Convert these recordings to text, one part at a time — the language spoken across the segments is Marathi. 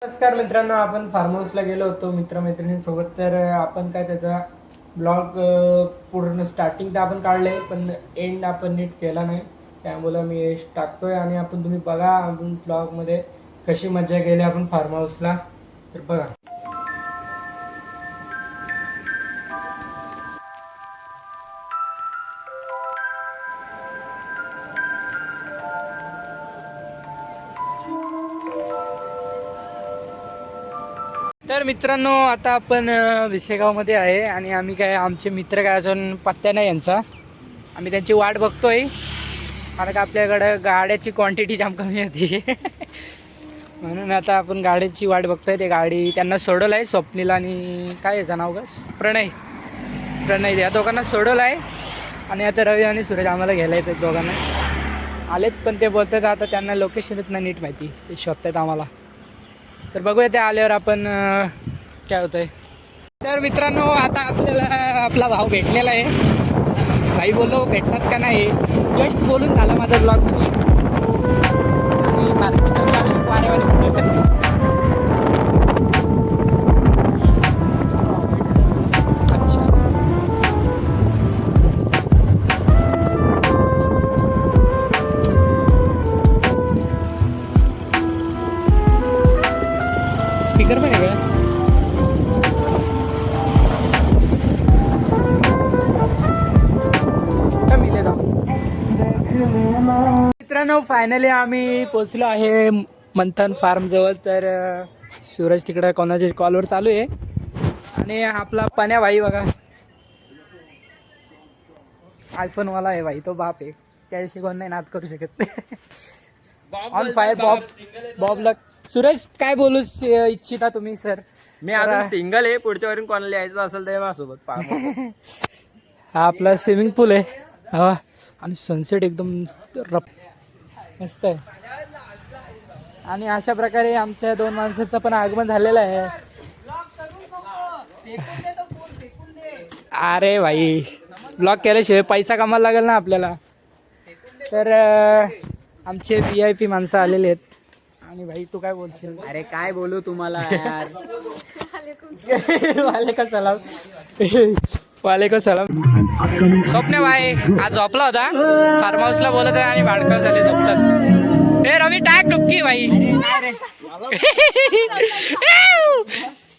नमस्कार मित्रांनो, आपण फार्म हाऊसला गेलो होतो मित्रमैत्रिणींसोबत. तर आपण काय त्याचा ब्लॉग पूर्ण स्टार्टिंग तर आपण काढले, पण एंड आपण नीट केला नाही. त्यामुळं मी टाकतोय आणि तुम्ही बघा आपण ब्लॉगमध्ये कशी मजा केली आपण फार्म हाऊसला. तर बघा. तर मित्रांनो, आता आपण विसेगावमध्ये आहे आणि आम्ही काय आमचे मित्र काय अजून पत्त्या नाही यांचा. आम्ही त्यांची वाट बघतोय कारण का आपल्याकडं गाड्याची क्वांटिटी जाम कमी होती. म्हणून आता आपण गाडीची वाट बघतोय. ते गाडी त्यांना सोडवलं आहे, स्वप्नीला आणि काय याचं नाव का प्रणय या दोघांना सोडवलं आहे. आणि आता रवी आणि सूरज आम्हाला घ्यायला येतात. दोघांना आलेत, पण ते बोलतात आता त्यांना लोकेशनच नाही नीट माहिती, ते शोधतात आम्हाला. तर बघूया ते आल्यावर आपण काय होतंय. तर मित्रांनो, आता आपल्याला आपला भाऊ भेटलेला आहे. भाई बोललो भेटतात का नाही, जस्ट बोलून झालं माझा ब्लॉग. अच्छा, स्पीकर पण आहे का? मित्रांनो, फायनली आम्ही पोचलो आहे मंथन फार्म जवळ. तर सूरज तिकडे कोणाच्या कॉलवर चालू आहे आणि आपला पण्या भाई बघा, आयफोनवाला आहे भाई, तो बाप आहे. त्याविषयी कोण नाही नाद करू शकत. On fire बॉबला. सूरज, काय बोलू इच्छिता तुम्ही सर? मी अजून सिंगल आहे, पुढच्या वरून कोणाला यायचं असेल तर माझ्यासोबत. हा आपला स्विमिंग पूल आहे. हा, आणि सनसेट एकदम रफ मस्त आहे. आणि अशा प्रकारे आमच्या दोन माणसाचं पण आगमन झालेलं आहे. अरे भाई, ब्लॉग केल्याशिवाय पैसा कमायला लागेल ना आपल्याला. तर आमचे VIP माणसं आलेले आहेत. आणि भाई तू काय बोलशील? अरे काय बोलू तुम्हाला यार. वालेकुम सलाम. वालेकुम सलाम. स्वप्ने भाई आज झोपला होता, फार्म हाऊसला बोलत आहे आणि भाडकं झाले झोपतात. ए रवी, टाक डुबकी भाई.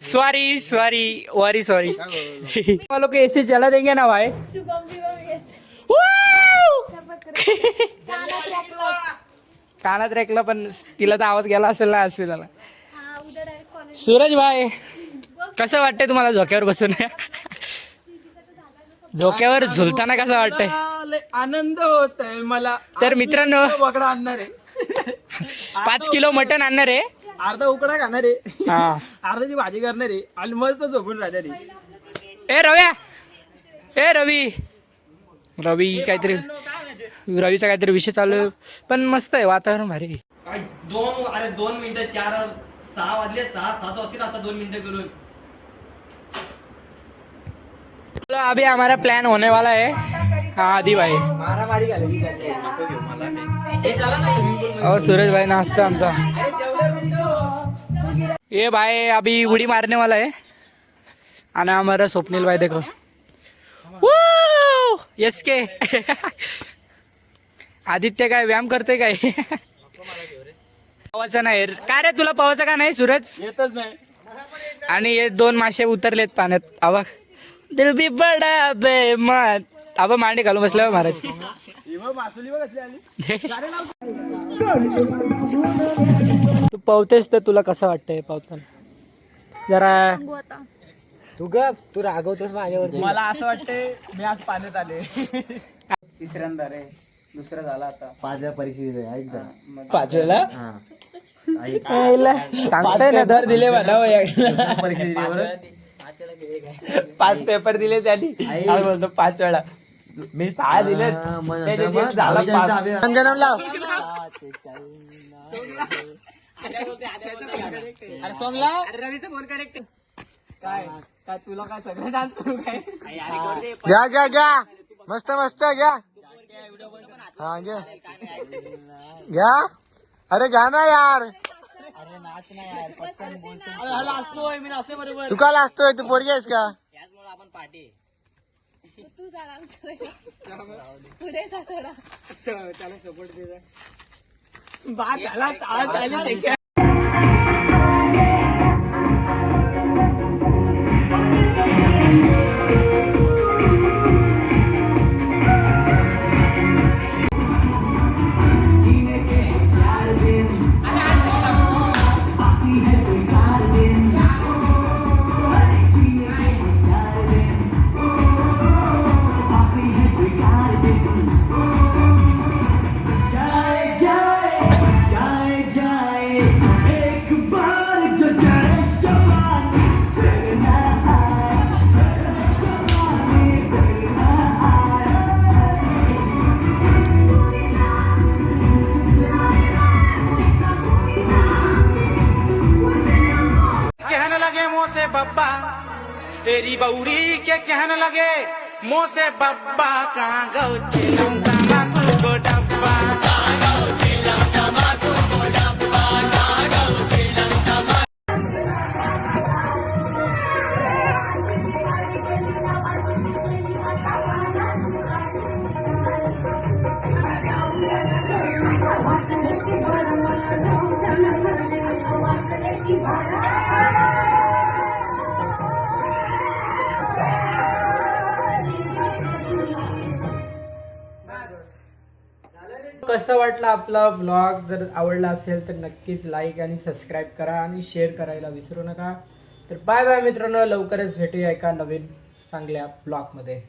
सॉरी. लोग ऐसे जला देंगे ना भाई. कानात रेकला, पण तिला तर आवाज गेला असेल ना अस्मिताला. सूरज भाई, कसं वाटतंय तुम्हाला झोक्यावर बसून? झोक्यावर झुलताना कसं वाटतंय? आनंद होत आहे मला. तर मित्रांनो, बकडा आणणार आहे, 5 किलो मटण आणणार आहे, अर्धा उकडा खाणार आहे, हा, अर्धाची भाजी करणार आहे आणि मस्त झोपून राहणार आहे. ए रवी काहीतरी, रवीचा काहीतरी विषय चालू आहे, पण मस्त आहे वातावरण भारी. 2 मिनिटं 6 वाजले, 6-7 वाजतील आता 2 मिनिटं करून. अभी हमारा प्लान होने वाला है. हाँ आदि भाई मारामारी झाली. और सूरज भाई नाश्ता आमचा. ये भाई अभी उड़ी मारने वाला है. और हमारा स्वप्निल भाई देखो, यस के. आदित्य काय व्यायाम करते काय? पवायचा नाही का रे, तुला पवायचा का नाही सूरज? येतच नाही. आणि हे 2 मासे उतरलेत पाण्यात. आवा दिल भी बडा बेमान. आबा मांडी घालून बसल्या महाराज. तू पवतेस तर तुला कसं वाटतंय पवताना? जरा तू रागवतोस माझ्यावर. मला असं वाटतंय मी आज पाण्यात आले. तिसऱ्यांदा रे, दुसरा झाला आता. 5व्या परिस्थिती आहे ऐक. 5वेला सांगताय ना, दर दिले मला परिस्थितीवर 5 पेपर दिले त्यांनी. काय बोलतो 5 वेळा, मी 6 दिले. झाला 5. संजनम लाव. अरे सोंगला, रवीचा फोन करेक्ट. काय काय तुला काय सगळं डान्स करू काय? घ्या मस्त घ्या. हा घ्या. अरे घ्या ना यार. तू का लाजतोय तू पोरगी आहेस का तू जा आमच्याकडे. पुढे जा थोडा. त्याला सपोर्ट दे. कहने लगे मुँह से बब्बा तेरी बौरी के कहने लगे मुँह से बब्बा कहाँ गौ चिलम तमाकू को डब्बा कसं वाटलं आपला ब्लॉग? जर आवडला असेल तर नक्कीच लाईक आणि सबस्क्राईब करा आणि शेअर करायला विसरू नका. तर बाय बाय मित्रांनो, लवकरच भेटूया एका नवीन चांगल्या ब्लॉगमध्ये.